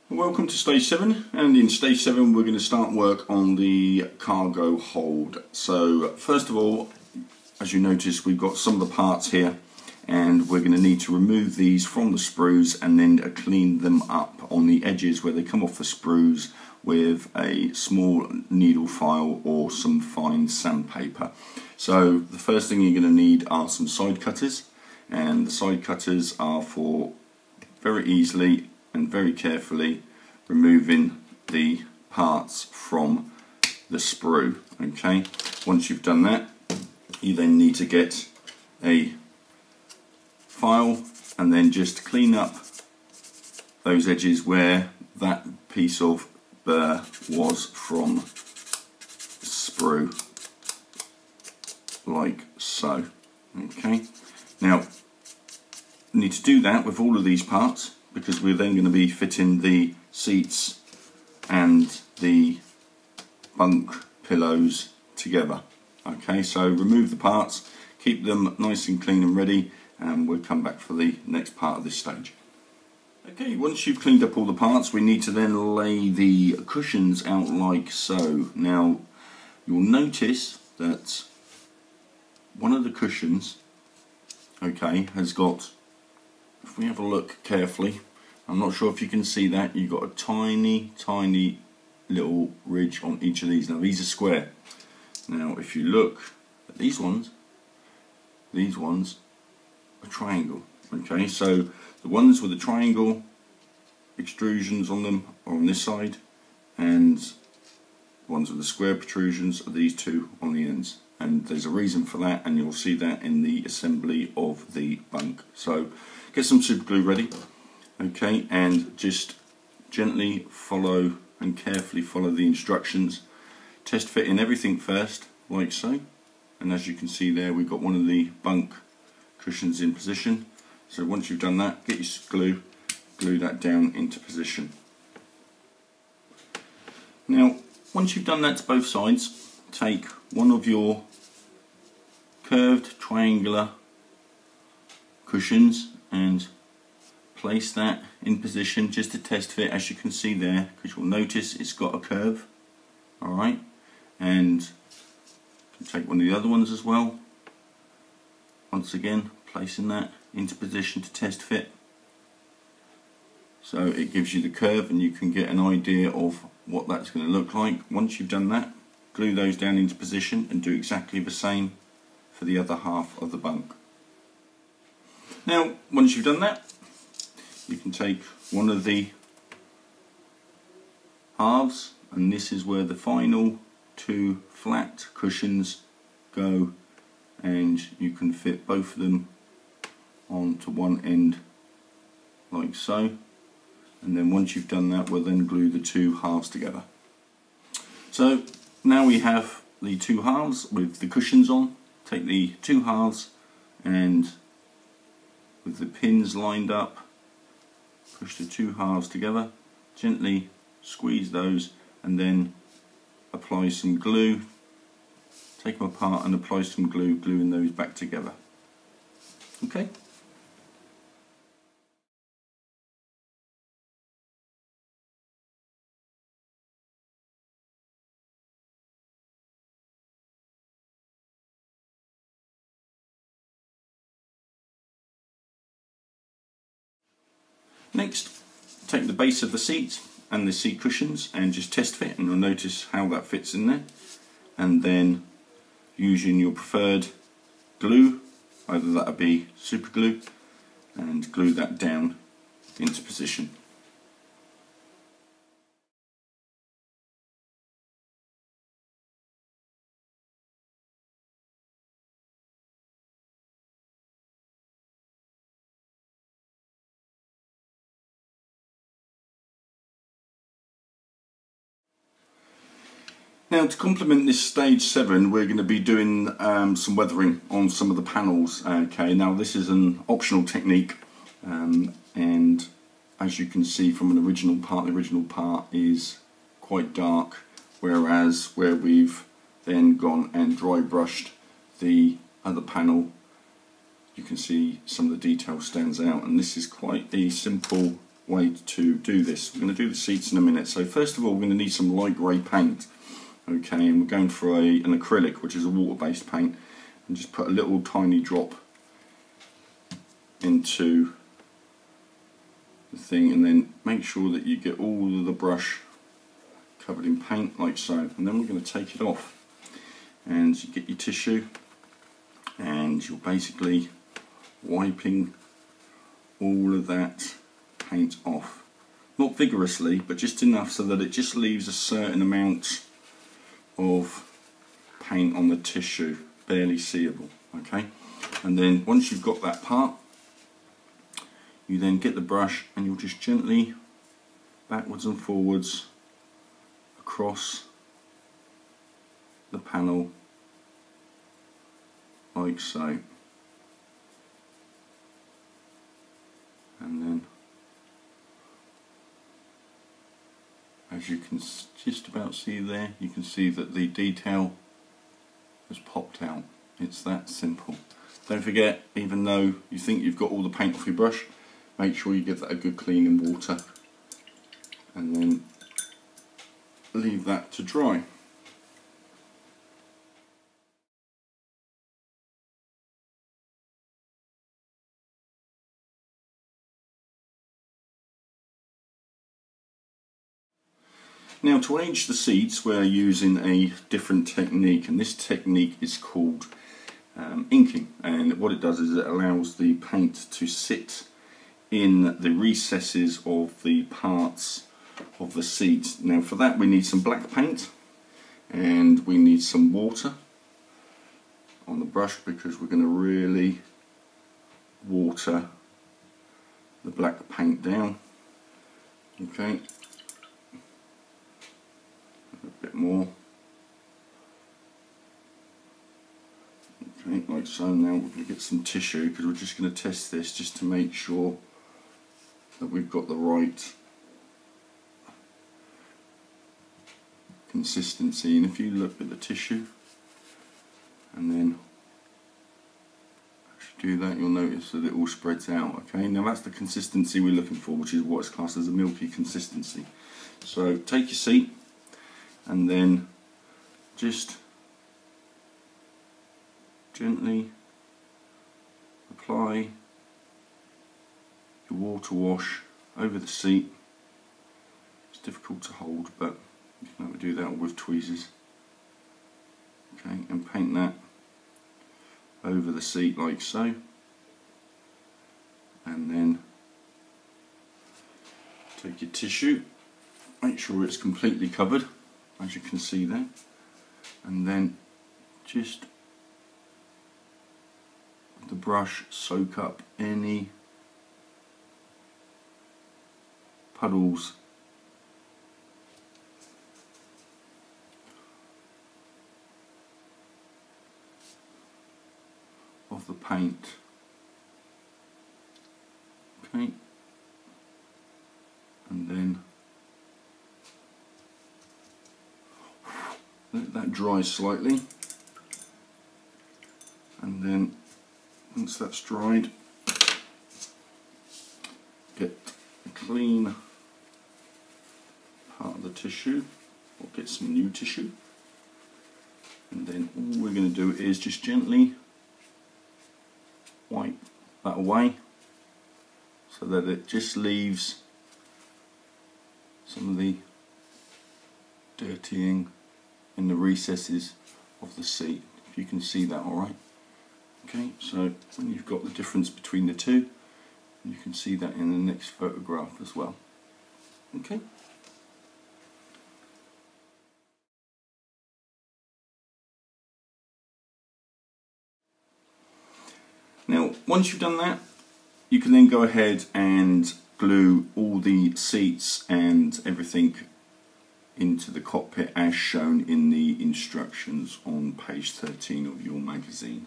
Welcome to stage 7, and in stage 7 we're going to start work on the cargo hold. So first of all, as you notice, we've got some of the parts here and we're going to need to remove these from the sprues and then clean them up on the edges where they come off the sprues with a small needle file or some fine sandpaper. So the first thing you're going to need are some side cutters, and the side cutters are for very easily and very carefully removing the parts from the sprue. Okay, once you've done that, you then need to get a file and then just clean up those edges where that piece of burr was from sprue, like so. Okay, now you need to do that with all of these parts, because we're then going to be fitting the seats and the bunk pillows together. Okay, so remove the parts, keep them nice and clean and ready, and we'll come back for the next part of this stage. Okay, once you've cleaned up all the parts, we need to then lay the cushions out like so. Now, you'll notice that one of the cushions, okay, has got, if we have a look carefully, I'm not sure if you can see that, you've got a tiny little ridge on each of these. Now these are square. Now if you look at these ones are triangle. Okay, so the ones with the triangle extrusions on them are on this side, and the ones with the square protrusions are these two on the ends. And there's a reason for that, and you'll see that in the assembly of the bunk. So get some super glue ready, okay, and just gently follow and carefully follow the instructions. Test fitting everything first, like so, and as you can see there, we've got one of the bunk cushions in position. So once you've done that, get your glue that down into position. Now once you've done that to both sides, take one of your curved triangular cushions and place that in position just to test fit, as you can see there, because you'll notice it's got a curve. Alright, and you can take one of the other ones as well, once again placing that into position to test fit, so it gives you the curve and you can get an idea of what that's going to look like. Once you've done that, glue those down into position and do exactly the same for the other half of the bunk. Now once you've done that, you can take one of the halves, and this is where the final two flat cushions go, and you can fit both of them onto one end like so, and then once you've done that, we'll then glue the two halves together. So now we have the two halves with the cushions on. Take the two halves and with the pins lined up, push the two halves together, gently squeeze those, and then apply some glue. Take them apart and apply some glue, gluing those back together. Okay. Next, take the base of the seat and the seat cushions and just test fit, and you'll notice how that fits in there. And then using your preferred glue, either that'll be super glue, and glue that down into position. Now to complement this stage 7, we're going to be doing some weathering on some of the panels. Okay, now this is an optional technique, and as you can see from an original part, the original part is quite dark, whereas where we've then gone and dry brushed the other panel, you can see some of the detail stands out, and this is quite a simple way to do this. We're going to do the seats in a minute. So first of all, we're going to need some light grey paint. Okay, and we're going for an acrylic, which is a water-based paint, and just put a little tiny drop into the thing, and then make sure that you get all of the brush covered in paint like so. And then we're going to take it off, and you get your tissue, and you're basically wiping all of that paint off. Not vigorously, but just enough so that it just leaves a certain amount of paint on the tissue, barely seeable. Okay, and then once you've got that part, you then get the brush and you'll just gently backwards and forwards across the panel like so, and then as you can just about see there, you can see that the detail has popped out. It's that simple. Don't forget, even though you think you've got all the paint off your brush, make sure you give that a good clean in water and then leave that to dry. Now, to age the seats, we're using a different technique, and this technique is called inking. And what it does is it allows the paint to sit in the recesses of the parts of the seat. Now, for that we need some black paint, and we need some water on the brush, because we're going to really water the black paint down. Okay. A bit more. Okay, like so. Now we're going to get some tissue, because we're just going to test this just to make sure that we've got the right consistency. And if you look at the tissue and then actually do that, you'll notice that it all spreads out. Okay, now that's the consistency we're looking for, which is what's classed as a milky consistency. So take your seat and then just gently apply your water wash over the seat. It's difficult to hold, but you can either do that with tweezers. Okay, and paint that over the seat like so, and then take your tissue, make sure it's completely covered, as you can see there, and then just with the brush soak up any puddles of the paint. Okay, and then let that dry slightly, and then once that's dried, get a clean part of the tissue, or get some new tissue, and then all we're going to do is just gently wipe that away so that it just leaves some of the dirtying in the recesses of the seat, if you can see that alright. Okay, so when you've got the difference between the two, you can see that in the next photograph as well. Okay. Now, once you've done that, you can then go ahead and glue all the seats and everything into the cockpit as shown in the instructions on page 13 of your magazine.